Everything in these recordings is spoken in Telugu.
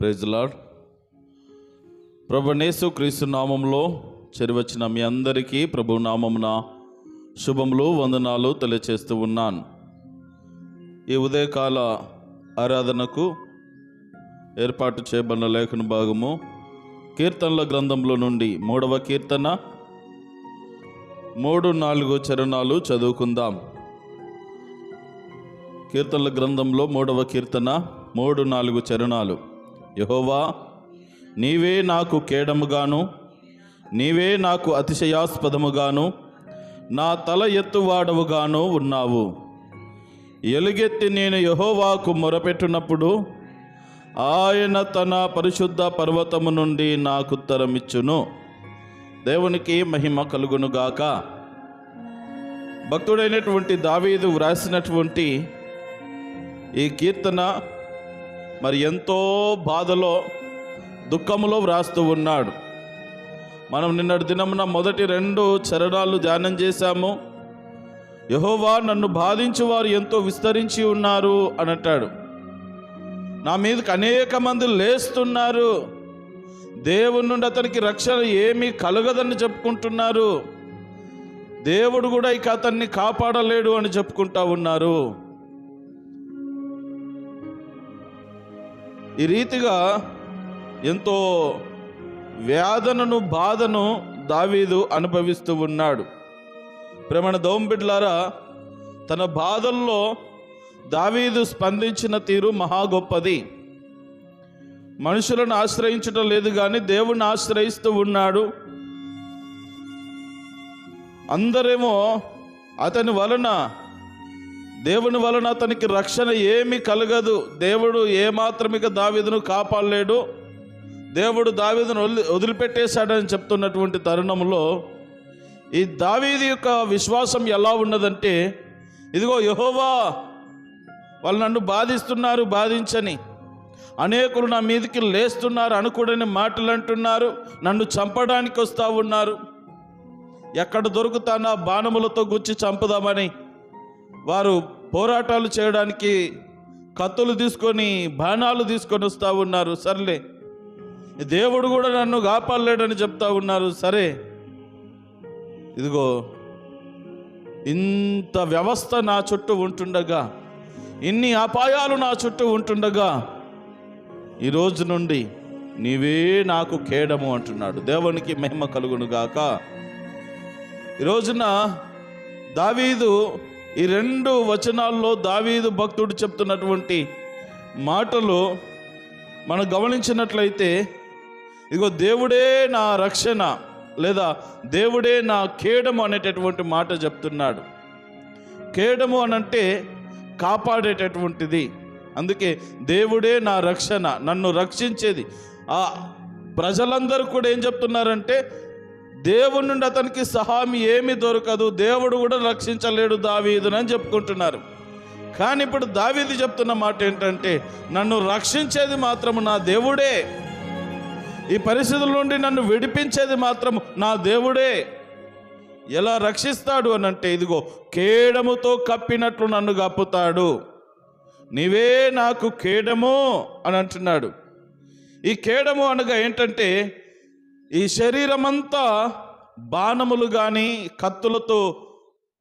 Praise the lord. ప్రభువైన యేసుక్రీస్తు నామంలో చేరివచ్చిన మీ అందరికీ ప్రభు నామమున శుభములు వందనాలు తెలియచేస్తూ ఉన్నాను. ఈ ఉదయకాల ఆరాధనకు ఏర్పాటు చేయబడిన లేఖన భాగము కీర్తనల గ్రంథంలో నుండి 3వ కీర్తన 3-4 చరణాలు చదువుకుందాం. కీర్తనల గ్రంథంలో 3వ కీర్తన 3-4 చరణాలు. యెహోవా, నీవే నాకు కేడముగాను, నీవే నాకు అతిశయాస్పదముగాను, నా తల ఎత్తువాడవుగాను ఉన్నావు. ఎలుగెత్తి నేను యెహోవాకు మొరపెట్టినప్పుడు ఆయన తన పరిశుద్ధ పర్వతము నుండి నాకు ఉత్తరమిచ్చును. దేవునికి మహిమ కలుగునుగాక. భక్తుడైనటువంటి దావీదు వ్రాసినటువంటి ఈ కీర్తన మరి ఎంతో బాధలో దుఃఖములో వ్రాస్తూ ఉన్నాడు. మనం నిన్నటి దినమున మొదటి 2 చరణాలు ధ్యానం చేశాము. యెహోవా, నన్ను బాధించు వారు ఎంతో విస్తరించి ఉన్నారు అని అంటాడు. నా మీదకి అనేక మంది లేస్తున్నారు, దేవుని నుండి అతనికి రక్షణ ఏమీ కలగదని చెప్పుకుంటున్నారు, దేవుడు కూడా ఇక అతన్ని కాపాడలేడు అని చెప్పుకుంటా ఉన్నారు. ఈ రీతిగా ఎంతో వేదనను బాధను దావీదు అనుభవిస్తూ ఉన్నాడు. ప్రేమణ దోంబిడ్లారా, తన బాధల్లో దావీదు స్పందించిన తీరు మహా గొప్పది. మనుషులను ఆశ్రయించడం లేదు కానీ దేవుణ్ణి ఆశ్రయిస్తూ ఉన్నాడు. అందరేమో అతని వలన, దేవుని వలన అతనికి రక్షణ ఏమీ కలగదు, దేవుడు ఏమాత్రమిక దావీదును కాపాడలేడు, దేవుడు దావీదును వదిలిపెట్టేశాడని చెప్తున్నటువంటి తరుణంలో ఈ దావీదు యొక్క విశ్వాసం ఎలా ఉన్నదంటే, ఇదిగో యెహోవా, వాళ్ళు నన్ను బాధిస్తున్నారు, బాధించని, అనేకులు నా మీదకి లేస్తున్నారు, అనుకూడని మాటలు అంటున్నారు, నన్ను చంపడానికి వస్తూ ఉన్నారు, ఎక్కడ దొరుకుతానా బాణములతో గుచ్చి చంపుదామని వారు పోరాటాలు చేయడానికి కత్తులు తీసుకొని బాణాలు తీసుకొని వస్తూ ఉన్నారు. సర్లే, దేవుడు కూడా నన్ను కాపాడలేడని చెప్తా ఉన్నారు. సరే, ఇదిగో ఇంత వ్యవస్థ నా చుట్టూ ఉంటుండగా, ఇన్ని అపాయాలు నా చుట్టూ ఉంటుండగా, ఈరోజు నుండి నీవే నాకు కేడము అంటున్నాడు. దేవునికి మహిమ కలుగునుగాక. ఈరోజున దావీదు ఈ 2 వచనాల్లో దావీదు భక్తుడు చెప్తున్నటువంటి మాటలు మనం గమనించినట్లయితే, ఇదిగో దేవుడే నా రక్షణ లేదా దేవుడే నా కేడము అనేటటువంటి మాట చెప్తున్నాడు. కేడము అనంటే కాపాడేటటువంటిది. అందుకే దేవుడే నా రక్షణ, నన్ను రక్షించేది. ఆ ప్రజలందరూ కూడా ఏం చెప్తున్నారంటే, దేవుడి నుండి అతనికి సహాయం ఏమీ దొరకదు, దేవుడు కూడా రక్షించలేడు దావీదునని చెప్పుకుంటున్నారు. కానీ ఇప్పుడు దావీదు చెప్తున్న మాట ఏంటంటే, నన్ను రక్షించేది మాత్రము నా దేవుడే, ఈ పరిస్థితుల నుండి నన్ను విడిపించేది మాత్రం నా దేవుడే. ఎలా రక్షిస్తాడు అని అంటే, ఇదిగో కేడముతో కప్పినట్లు నన్ను కప్పుతాడు, నీవే నాకు కేడము అని అంటున్నాడు. ఈ కేడము అనగా ఏంటంటే, ఈ శరీరమంతా బాణములు కానీ కత్తులతో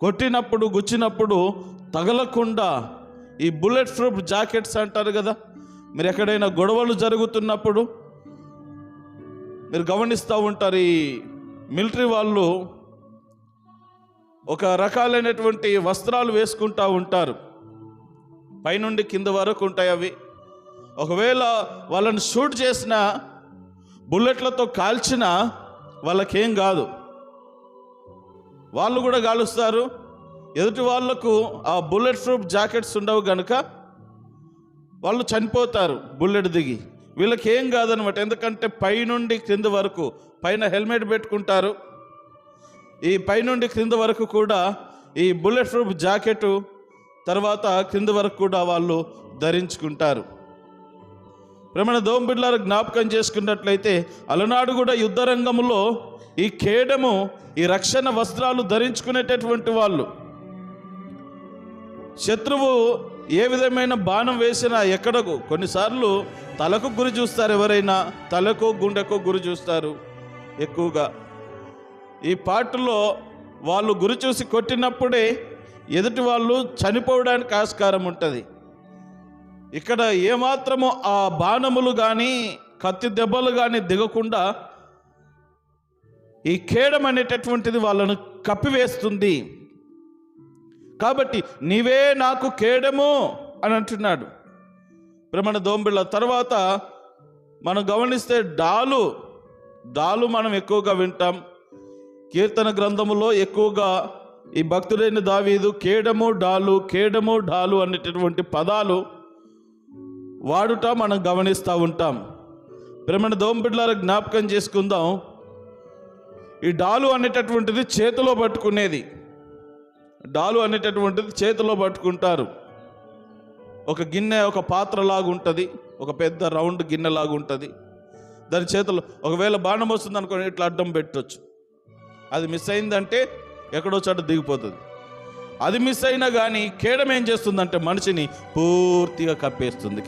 కొట్టినప్పుడు, గుచ్చినప్పుడు తగలకుండా, ఈ బుల్లెట్ ప్రూఫ్ జాకెట్స్ అంటారు కదా, మీరు ఎక్కడైనా గొడవలు జరుగుతున్నప్పుడు మీరు గమనిస్తూ ఉంటారు, ఈ మిలిటరీ వాళ్ళు ఒక రకాలైనటువంటి వస్త్రాలు వేసుకుంటూ ఉంటారు, పైనుండి కింద వరకు ఉంటాయి అవి. ఒకవేళ వాళ్ళని షూట్ చేసిన, బుల్లెట్లతో కాల్చినా వాళ్ళకేం కాదు, వాళ్ళు కూడా కాలుస్తారు. ఎదుటి వాళ్లకు ఆ బుల్లెట్ ప్రూఫ్ జాకెట్స్ ఉండవు కనుక వాళ్ళు చనిపోతారు బుల్లెట్ దిగి. వీళ్ళకి ఏం కాదనమాట, ఎందుకంటే పైనుండి క్రింద వరకు, పైన హెల్మెట్ పెట్టుకుంటారు, ఈ పైనుండి క్రింద వరకు కూడా ఈ బుల్లెట్ ప్రూఫ్ జాకెట్, తర్వాత క్రింద వరకు కూడా వాళ్ళు ధరించుకుంటారు. ప్రేమణ దోంబిడ్లారు జ్ఞాపకం చేసుకున్నట్లయితే, అలనాడు కూడా యుద్ధ రంగంలో ఈ కేడము, ఈ రక్షణ వస్త్రాలు ధరించుకునేటటువంటి వాళ్ళు. శత్రువు ఏ విధమైన బాణం వేసినా ఎక్కడకు, కొన్నిసార్లు తలకు గురి చూస్తారు, ఎవరైనా తలకు గుండెకు గురి చూస్తారు ఎక్కువగా. ఈ పాటలో వాళ్ళు గురి చూసి కొట్టినప్పుడే ఎదుటి వాళ్ళు చనిపోవడానికి ఆస్కారం ఉంటుంది. ఇక్కడ ఏమాత్రము ఆ బాణములు కానీ కత్తి దెబ్బలు కానీ దిగకుండా ఈ ఖేడం అనేటటువంటిది వాళ్ళను కప్పివేస్తుంది. కాబట్టి నీవే నాకు ఖేడము అని అంటున్నాడు. ప్రేమణ దోంబిళ్ళ తర్వాత మనం గమనిస్తే డాలు మనం ఎక్కువగా వింటాం. కీర్తన గ్రంథములో ఎక్కువగా ఈ భక్తుడైన దావీదు ఖేడము డాలు అనేటటువంటి పదాలు వాడుట మనం గమనిస్తూ ఉంటాం. ప్రేమణ దోంబిళ్ళ జ్ఞాపకం చేసుకుందాం. ఈ డాలు అనేటటువంటిది చేతిలో పట్టుకునేది. డాలు అనేటటువంటిది చేతిలో పట్టుకుంటారు. ఒక గిన్నె, ఒక పాత్రలాగా ఉంటుంది, ఒక పెద్ద రౌండ్ గిన్నెలాగా ఉంటుంది. దాని చేతిలో ఒకవేళ బాణం వస్తుంది అనుకోండి, ఇట్లా అడ్డం పెట్టవచ్చు. అది మిస్ అయిందంటే ఎక్కడో చోట దిగిపోతుంది. అది మిస్ అయినా కానీ ఖేడం ఏం చేస్తుందంటే మనిషిని పూర్తిగా కప్పేస్తుంది.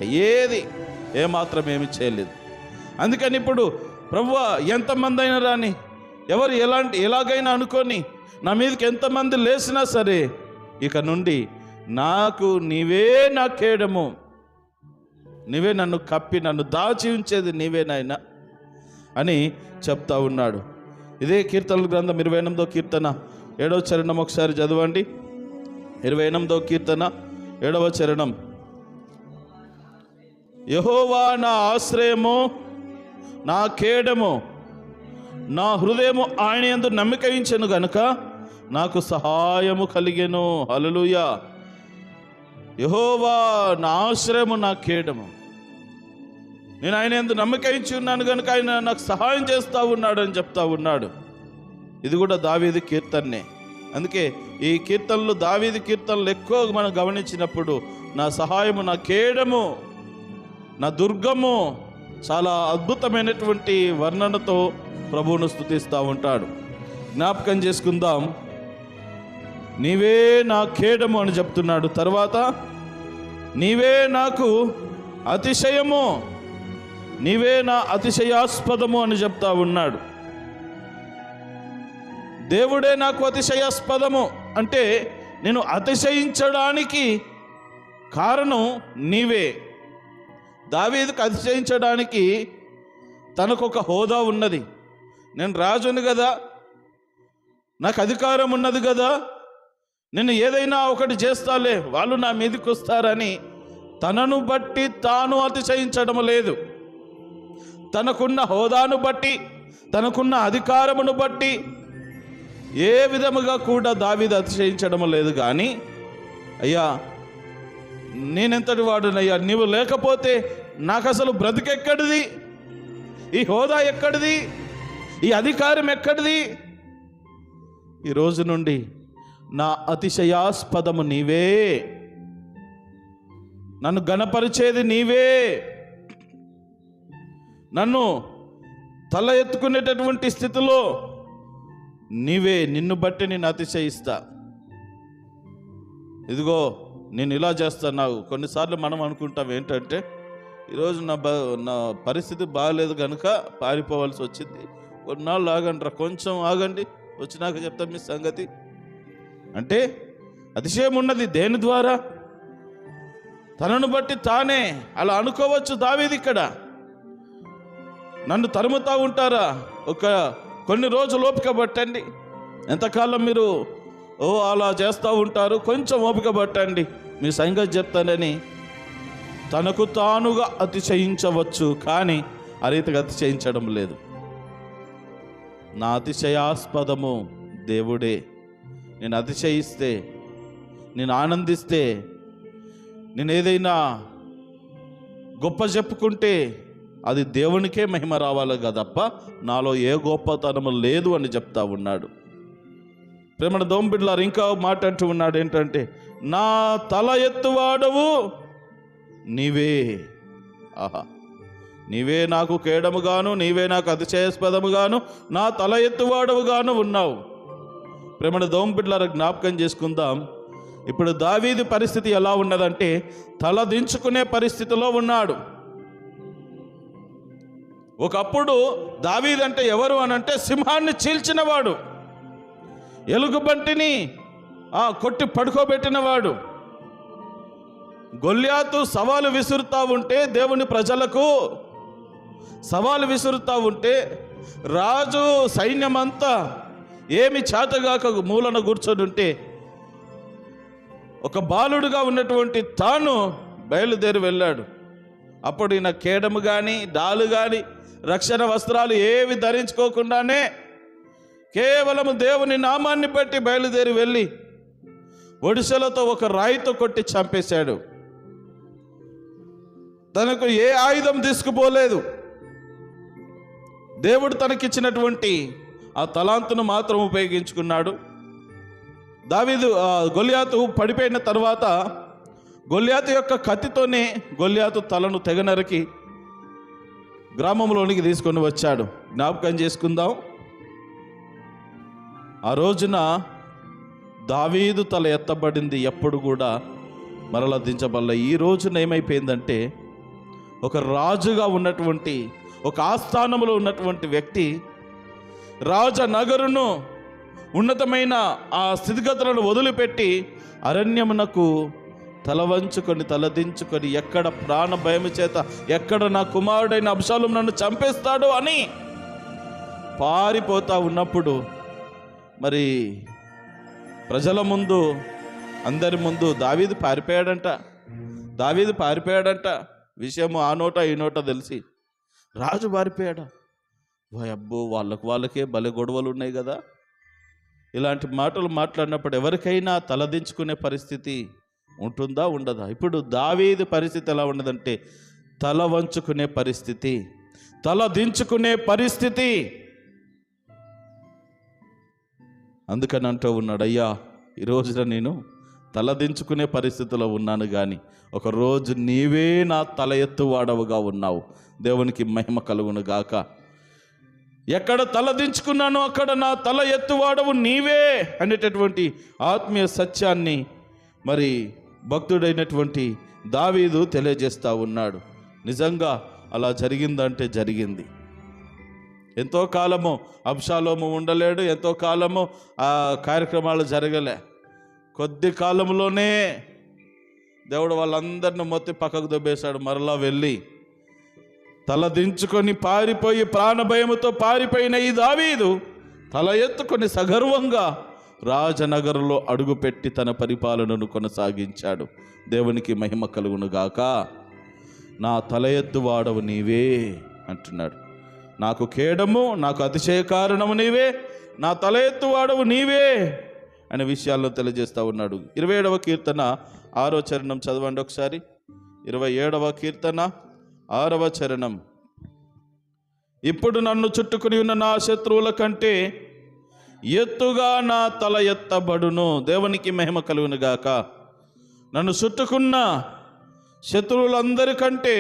ఏమాత్రం ఏమి చేయలేదు. అందుకని ఇప్పుడు ప్రభువా, ఎంతమంది అయినా రాని, ఎవరు ఎలాగైనా అనుకొని నా మీదకి ఎంతమంది లేచినా సరే, ఇక నుండి నాకు నీవే నా ఖేడము, నీవే నన్ను కప్పి నన్ను దాచి ఉంచేది నీవేనాయనా అని చెప్తా ఉన్నాడు. ఇదే కీర్తనల గ్రంథం 28వ కీర్తన 7వ చరణం ఒకసారి చదవండి. 28వ కీర్తన 7వ చరణం. యెహోవా నా ఆశ్రయము, నా ఖేడము, నా హృదయము ఆయన యందు నమ్మిక ఉంచెను గనుక నాకు సహాయము కలిగెను. హల్లెలూయా. యెహోవా నా ఆశ్రయము, నా ఖేడము, నేను ఆయన యందు నమ్మిక ఉంచి ఉన్నాను కనుక ఆయన నాకు సహాయం చేస్తూ ఉన్నాడు అని చెప్తా ఉన్నాడు. ఇది కూడా దావీదు కీర్తనే. అందుకే ఈ కీర్తనలు, దావీదు కీర్తనలు ఎక్కువ మనం గమనించినప్పుడు నా సహాయము, నా ఖేడము, నా దుర్గము, చాలా అద్భుతమైనటువంటి వర్ణనతో ప్రభువును స్తుతిస్తూ ఉంటాడు. జ్ఞాపకం చేసుకుందాం. నీవే నా ఖేడము అని చెప్తున్నాడు. తర్వాత నీవే నాకు అతిశయము, నీవే నా అతిశయాస్పదము అని చెప్తా ఉన్నాడు. దేవుడే నాకు అతిశయాస్పదము అంటే నేను అతిశయించడానికి కారణం నీవే. దావీదుకు అతిశయించడానికి తనకొక హోదా ఉన్నది. నేను రాజుని కదా, నాకు అధికారం ఉన్నది కదా, నేను ఏదైనా ఒకటి చేస్తాలే, వాళ్ళు నా మీదకి వస్తారని తనను బట్టి తాను అతిశయించడం లేదు. తనకున్న హోదాను బట్టి, తనకున్న అధికారమును బట్టి ఏ విధముగా కూడా దావీదు అతిశయించడం లేదు. కానీ అయ్యా, నేనెంతటి వాడునయ్యా, నీవు లేకపోతే నాకు అసలు బ్రతికెక్కడిది, ఈ హోదా ఎక్కడిది, ఈ అధికారం ఎక్కడిది? ఈ రోజు నుండి నా అతిశయాస్పదము నీవే, నన్ను గణపరిచేది నీవే, నన్ను తల ఎత్తుకునేటటువంటి స్థితిలో నీవే, నిన్ను బట్టి నేను అతిశయిస్తా. ఇదిగో నేను ఇలా చేస్తున్నావు. కొన్నిసార్లు మనం అనుకుంటాం ఏంటంటే, ఈరోజు నా పరిస్థితి బాగలేదు కనుక పారిపోవాల్సి వచ్చింది, కొన్నాళ్ళు ఆగండి, కొంచెం ఆగండి, వచ్చినాక చెప్తాం మీ సంగతి. అంటే అతిశయం ఉన్నది దేని ద్వారా? తనను బట్టి తానే అలా అనుకోవచ్చు దావీదు. ఇక్కడ నన్ను తరుముతా ఉంటారా, కొన్ని రోజులు ఓపిక పట్టండి. ఎంతకాలం మీరు అలా చేస్తూ ఉంటారు, కొంచెం ఓపిక పట్టండి, మీ సంగతి చెప్తానని తనకు తానుగా అతిశయించవచ్చు. కానీ ఆ రీతిగా అతిశయించడం లేదు. నా అతిశయాస్పదము దేవుడే. నేను అతిశయిస్తే, నేను ఆనందిస్తే, నేను ఏదైనా గొప్ప చెప్పుకుంటే అది దేవునికే మహిమ రావాలి కదప్ప నాలో ఏ గొప్పతనము లేదు అని చెప్తా ఉన్నాడు. ప్రేమణ దోంబిడ్లారు ఇంకా మాట్లాడుతూ ఉన్నాడు ఏంటంటే, నా తల ఎత్తువాడవు నీవే. ఆహా, నీవే నాకు కేడముగాను, నీవే నాకు అతిశయాస్పదముగాను, నా తల ఎత్తువాడవుగాను ఉన్నావు. ప్రేమణ దోంబిడ్లారు జ్ఞాపకం చేసుకుందాం. ఇప్పుడు దావీదు పరిస్థితి ఎలా ఉన్నదంటే తల దించుకునే పరిస్థితిలో ఉన్నాడు. ఒకప్పుడు దావీదు అంటే ఎవరు అనంటే సింహాన్ని చీల్చినవాడు, ఎలుగుబంటిని కొట్టి పడుకోబెట్టినవాడు. గొల్యాతు సవాలు విసురుతా ఉంటే, దేవుని ప్రజలకు సవాలు విసురుతా ఉంటే, రాజు సైన్యమంతా ఏమి చేతగాక మూలన కూర్చొని ఉంటే, ఒక బాలుడుగా ఉన్నటువంటి తాను బయలుదేరి వెళ్ళాడు. అప్పుడు ఈయన కేడము కానీ డాలు కానీ రక్షణ వస్త్రాలు ఏవి ధరించుకోకుండానే కేవలం దేవుని నామాన్ని బట్టి బయలుదేరి వెళ్ళి ఒడిసెలతో ఒక రాయితో కొట్టి చంపేశాడు. తనకు ఏ ఆయుధం తీసుకుపోలేదు. దేవుడు తనకిచ్చినటువంటి ఆ తలాంతును మాత్రం ఉపయోగించుకున్నాడు. దావీదు గొల్యాతు పడిపోయిన తర్వాత గొల్యాతు యొక్క కత్తితోనే గొల్యాతు తలను తెగనరికి గ్రామంలోనికి తీసుకొని వచ్చాడు. జ్ఞాపకం చేసుకుందాం, ఆ రోజున దావీదు తల ఎత్తబడింది, ఎప్పుడు కూడా మరలా దించబల్ల. ఈ రోజున ఏమైపోయిందంటే, ఒక రాజుగా ఉన్నటువంటి, ఒక ఆస్థానంలో ఉన్నటువంటి వ్యక్తి రాజనగరును ఉన్నతమైన ఆ స్థితిగతులను వదిలిపెట్టి అరణ్యమునకు తల వంచుకొని తలదించుకొని, ఎక్కడ ప్రాణ భయము చేత ఎక్కడ నా కుమారుడైన అబ్షాలోము నన్ను చంపేస్తాడు అని పారిపోతా ఉన్నప్పుడు, మరి ప్రజల ముందు అందరి ముందు దావీదు పారిపోయాడంట. విషయము ఆ నోట ఈ నోట తెలిసి రాజు పారిపోయాడా? అబ్బో, వాళ్ళకే భలే గొడవలు ఉన్నాయి కదా. ఇలాంటి మాటలు మాట్లాడినప్పుడు ఎవరికైనా తలదించుకునే పరిస్థితి ఉంటుందా, ఉండదా? ఇప్పుడు దావీదు పరిస్థితి ఎలా ఉన్నదంటే తల వంచుకునే పరిస్థితి, తల దించుకునే పరిస్థితి. అందుకని అంటూ ఉన్నాడు, అయ్యా ఈ రోజున నేను తల దించుకునే పరిస్థితిలో ఉన్నాను, కానీ ఒకరోజు నీవే నా తల ఎత్తువాడవుగా ఉన్నావు. దేవునికి మహిమ కలుగును గాక. ఎక్కడ తల దించుకున్నానో అక్కడ నా తల ఎత్తువాడవు నీవే అనేటటువంటి ఆత్మీయ సత్యాన్ని మరి భక్తుడైనటువంటి దావీదు తెలియజేస్తూ ఉన్నాడు. నిజంగా అలా జరిగిందంటే జరిగింది. ఎంతో కాలము అబ్షాలోము ఉండలేడు, ఎంతో కాలము ఆ కార్యక్రమాలు జరగలే. కొద్ది కాలంలోనే దేవుడు వాళ్ళందరిని మొత్తి పక్కకు దొబ్బేశాడు. మరలా వెళ్ళి తల దించుకొని పారిపోయి ప్రాణభయముతో పారిపోయిన ఈ దావీదు తల ఎత్తుకొని సగర్వంగా రాజనగరులో అడుగుపెట్టి తన పరిపాలనను కొనసాగించాడు. దేవునికి మహిమ కలుగును గాక. నా తల ఎత్తువాడవు నీవే అంటున్నాడు. నాకు కేడము, నాకు అతిశయ కారణము నీవే, నా తల ఎత్తువాడవు నీవే అనే విషయాల్లో తెలియజేస్తూ ఉన్నాడు. 27వ కీర్తన 6వ చరణం చదవండి ఒకసారి. 27వ కీర్తన 6వ చరణం. ఇప్పుడు నన్ను చుట్టుకుని ఉన్న నా శత్రువుల కంటే ఎత్తుగా నా తల ఎత్తబడును. దేవునికి మహిమ కలుగును గాక. నన్ను చుట్టుకున్న శత్రువులందరికంటే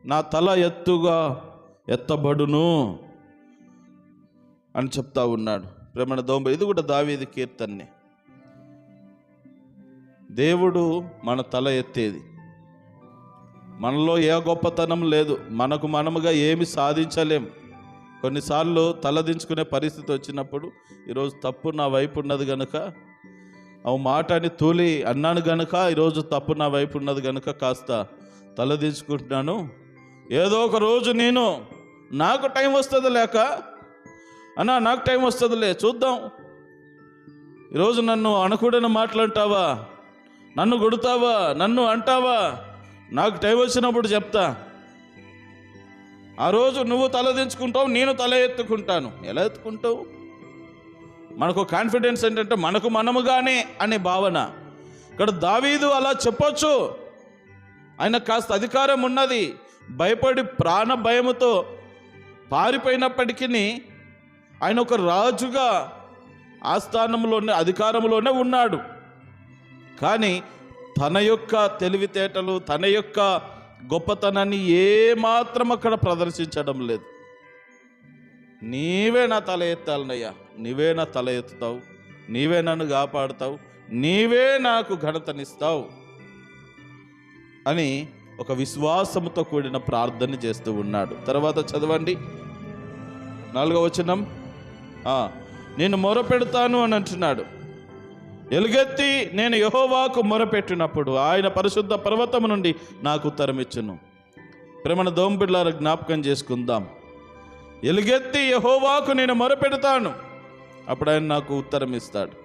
నా తల ఎత్తుగా ఎత్తబడును అని చెప్తా ఉన్నాడు. ప్రేమణ దోంబ ఇది కూడా దావీదు కీర్తన్నే. దేవుడు మన తల ఎత్తేది. మనలో ఏ గొప్పతనం లేదు, మనకు మనముగా ఏమి సాధించలేం. కొన్నిసార్లు తలదించుకునే పరిస్థితి వచ్చినప్పుడు, ఈరోజు తప్పు నా వైపు ఉన్నది కనుక, ఆ మాట అని తూలి అన్నాను కనుక ఈరోజు తప్పు నా వైపు ఉన్నది కనుక కాస్త తలదించుకుంటున్నాను. ఏదో ఒక రోజు నాకు టైం వస్తుంది లేక అన్నా, నాకు టైం వస్తుందిలే, చూద్దాం. ఈరోజు నన్ను అనకూడని మాట్లాంటావా, నన్ను కొడతావా, నన్ను అంటావా, నాకు టైం వచ్చినప్పుడు చెప్తా. ఆ రోజు నువ్వు తల దించుకుంటావు, నేను తల ఎత్తుకుంటాను. ఎలా ఎత్తుకుంటావు? మనకు కాన్ఫిడెన్స్ ఏంటంటే మనకు మనముగానే అనే భావన. ఇక్కడ దావీదు అలా చెప్పొచ్చు, ఆయన కాస్త అధికారం ఉన్నది, భయపడి ప్రాణ భయముతో పారిపోయినప్పటికీ ఆయన ఒక రాజుగా ఆస్థానంలోనే అధికారంలోనే ఉన్నాడు. కానీ తన యొక్క తెలివితేటలు, తన యొక్క గొప్పతనాన్ని ఏమాత్రం అక్కడ ప్రదర్శించడం లేదు. నీవే నా తల ఎత్తాలనయ్యా, నీవే నా తల ఎత్తుతావు, నీవే నన్ను కాపాడుతావు, నీవే నాకు ఘనతనిస్తావు అని ఒక విశ్వాసముతో కూడిన ప్రార్థన చేస్తూ ఉన్నాడు. తర్వాత చదవండి 4వ వచనం. నేను మొరపెడతాను అని అంటున్నాడు. ఎలుగెత్తి నేను యెహోవాకు మొరపెట్టినప్పుడు ఆయన పరిశుద్ధ పర్వతము నుండి నాకు ఉత్తరం ఇచ్చును. ప్రేమన దోంబిడ్లారా జ్ఞాపకం చేసుకుందాం. ఎలుగెత్తి యెహోవాకు నేను మొరపెడతాను, అప్పుడు ఆయన నాకు ఉత్తరం ఇస్తాడు.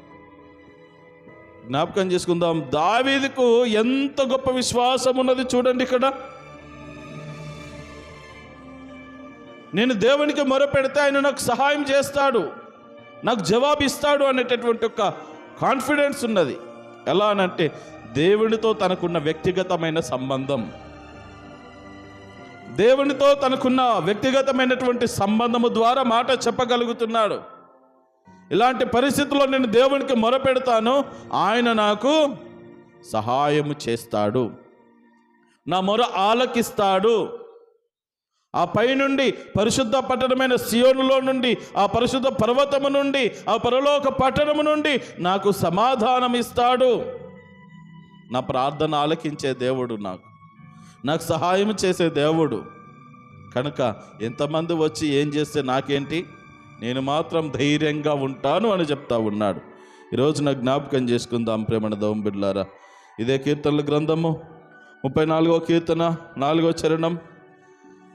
జ్ఞాపకం చేసుకుందాం. దావీదుకు ఎంత గొప్ప విశ్వాసం ఉన్నది చూడండి. ఇక్కడ నేను దేవునికి మొరపెడితే ఆయన నాకు సహాయం చేస్తాడు, నాకు జవాబు ఇస్తాడు అనేటటువంటి ఒక కాన్ఫిడెన్స్ ఉన్నది. ఎలా అనంటే దేవునితో తనకున్న వ్యక్తిగతమైన సంబంధం, దేవునితో తనకున్న వ్యక్తిగతమైనటువంటి సంబంధము ద్వారా మాట చెప్పగలుగుతున్నాడు. ఇలాంటి పరిస్థితుల్లో నేను దేవునికి మొరపెడతాను, ఆయన నాకు సహాయము చేస్తాడు, నా మొర ఆలకిస్తాడు. ఆ పైనుండి పరిశుద్ధ పట్టణమైన సియోనులో నుండి, ఆ పరిశుద్ధ పర్వతము నుండి, ఆ పరలోక పట్టణము నుండి నాకు సమాధానం ఇస్తాడు. నా ప్రార్థన ఆలకించే దేవుడు, నాకు సహాయం చేసే దేవుడు. కనుక ఎంతమంది వచ్చి ఏం చేస్తే నాకేంటి, నేను మాత్రం ధైర్యంగా ఉంటాను అని చెప్తా ఉన్నాడు. ఈరోజు నాకు జ్ఞాపకం చేసుకుందాం ప్రేమణ దోంబిడ్లారా. ఇదే కీర్తనల గ్రంథము 34వ కీర్తన 4వ చరణం.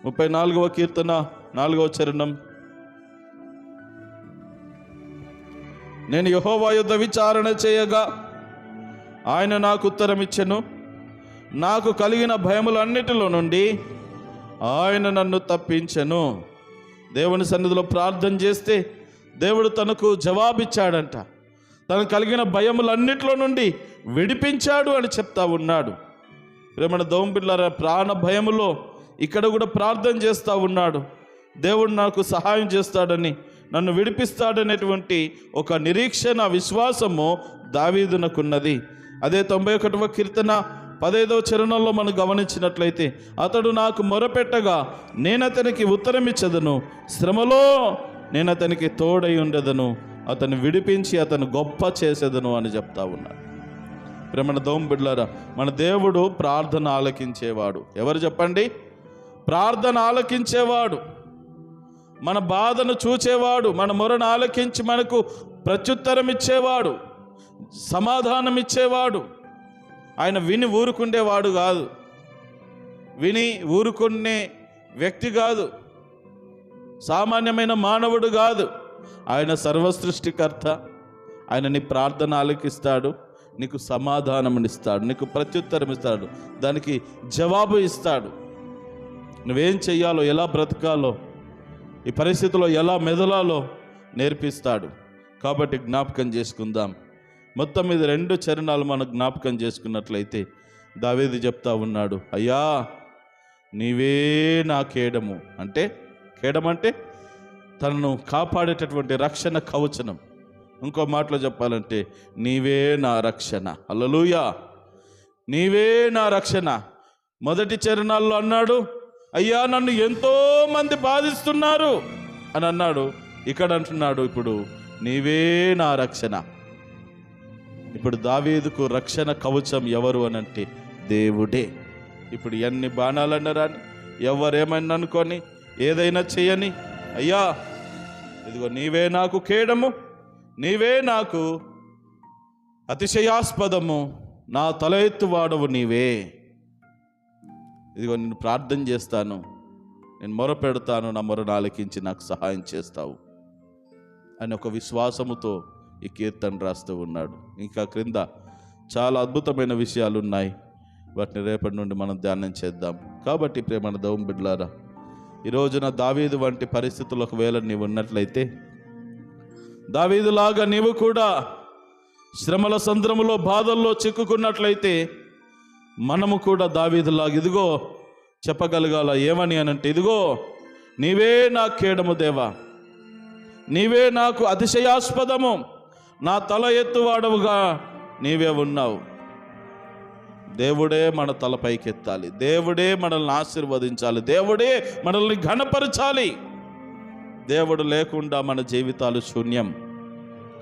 34వ కీర్తన 4వ చరణం. నేను యెహోవా యొద్ద విచారణ చేయగా ఆయన నాకు ఉత్తరం ఇచ్చెను, నాకు కలిగిన భయములన్నిటిలో నుండి ఆయన నన్ను తప్పించెను. దేవుని సన్నిధిలో ప్రార్థన చేస్తే దేవుడు తనకు జవాబిచ్చాడంట. తనకు కలిగిన భయములన్నిటిలో నుండి విడిపించాడు అని చెప్తా ఉన్నాడు. ప్రేమణ దోంబిడ్లారా, ప్రాణ భయములో ఇక్కడ కూడా ప్రార్థన చేస్తూ ఉన్నాడు. దేవుడు నాకు సహాయం చేస్తాడని, నన్ను విడిపిస్తాడనేటువంటి ఒక నిరీక్షణ, విశ్వాసము దావీదునకున్నది. అదే 91వ కీర్తన 15వ చరణంలో మనం గమనించినట్లయితే, అతడు నాకు మొరపెట్టగా నేను అతనికి ఉత్తరం ఇచ్చెదను, శ్రమలో నేను అతనికి తోడై ఉండెదను, అతను విడిపించి అతను గొప్ప చేసేదను అని చెప్తా ఉన్నాడు. ప్రేమణ దోంబిడ్లారా, మన దేవుడు ప్రార్థన ఆలకించేవాడు. ఎవరు చెప్పండి? ప్రార్థన ఆలకించేవాడు, మన బాధను చూచేవాడు, మన మొరను ఆలకించి మనకు ప్రత్యుత్తరం ఇచ్చేవాడు, సమాధానం ఇచ్చేవాడు. ఆయన విని ఊరుకుండేవాడు కాదు, విని ఊరుకునే వ్యక్తి కాదు, సామాన్యమైన మానవుడు కాదు. ఆయన సర్వసృష్టికర్త. ఆయన నీ ప్రార్థన ఆలకిస్తాడు, నీకు సమాధానమునిస్తాడు, నీకు ప్రత్యుత్తరం ఇస్తాడు, దానికి జవాబు ఇస్తాడు. నువ్వేం చెయ్యాలో, ఎలా బ్రతకాలో, ఈ పరిస్థితిలో ఎలా మెదలాలో నేర్పిస్తాడు. కాబట్టి జ్ఞాపకం చేసుకుందాం. మొత్తం మీద 2 చరణాలు మనం జ్ఞాపకం చేసుకున్నట్లయితే దావీదు చెప్తా ఉన్నాడు, అయ్యా నీవే నా కేడము. అంటే కేడమంటే తనను కాపాడేటటువంటి రక్షణ కవచనం. ఇంకో మాటలో చెప్పాలంటే నీవే నా రక్షణ. హల్లెలూయా, నీవే నా రక్షణ. మొదటి చరణాల్లో అన్నాడు, అయ్యా నన్ను ఎంతో మంది బాధిస్తున్నారు అని అన్నాడు. ఇక్కడ అంటున్నాడు ఇప్పుడు నీవే నా రక్షణ. ఇప్పుడు దావీదుకు రక్షణ కవచం ఎవరు అనంటే దేవుడే. ఇప్పుడు ఎన్ని బాణాలు అన్నారని, ఎవరేమైనా అనుకొని, ఏదైనా చేయని, అయ్యా ఇదిగో నీవే నాకు కేడము, నీవే నాకు అతిశయాస్పదము, నా తల ఎత్తువాడవు నీవే. ఇదిగో నేను ప్రార్థన చేస్తాను, నేను మొర పెడతాను, నా మొరను ఆలకించి నాకు సహాయం చేస్తావు అని ఒక విశ్వాసముతో ఈ కీర్తన రాస్తూ ఉన్నాడు. ఇంకా క్రింద చాలా అద్భుతమైన విషయాలు ఉన్నాయి, వాటిని రేపటి నుండి మనం ధ్యానం చేద్దాం. కాబట్టి ప్రేమన దోంబిడ్లారా, ఈ రోజున దావీదు వంటి పరిస్థితులు ఒకవేళ నీవు ఉన్నట్లయితే, దావీదులాగా నీవు కూడా శ్రమల సంద్రములో, బాధల్లో చిక్కుకున్నట్లయితే, మనము కూడా దావీదులాగా ఇదిగో చెప్పగలగాల. ఏమని అనంటే, ఇదిగో నీవే నా కేడము దేవా, నీవే నాకు అతిశయాస్పదము, నా తల ఎత్తువాడవుగా నీవే ఉన్నావు. దేవుడే మన తల పైకెత్తాలి, దేవుడే మనల్ని ఆశీర్వదించాలి, దేవుడే మనల్ని ఘనపరచాలి. దేవుడు లేకుండా మన జీవితాలు శూన్యం.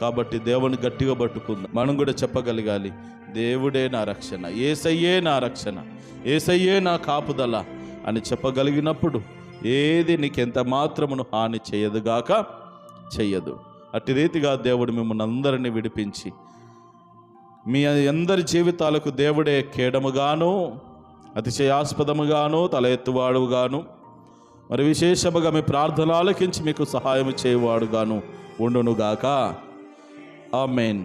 కాబట్టి దేవుని గట్టిగా పట్టుకుందాం. మనం కూడా చెప్పగలగాలి, దేవుడే నా రక్షణ, యేసయ్యే నా రక్షణ, యేసయ్యే నా కాపుదల అని చెప్పగలిగినప్పుడు ఏది నీకెంత మాత్రమును హాని చేయదుగాక చెయ్యదు. అట్టి రీతిగా దేవుడు మిమ్మల్ని అందరినీ విడిపించి మీ అందరి జీవితాలకు దేవుడే కేడముగాను, అతిశయాస్పదముగాను, తల ఎత్తువాడుగాను, మరి విశేషముగా మీ ప్రార్థన ఆలకించి మీకు సహాయం చేయవాడుగాను ఉండునుగాక. ఆమేన్.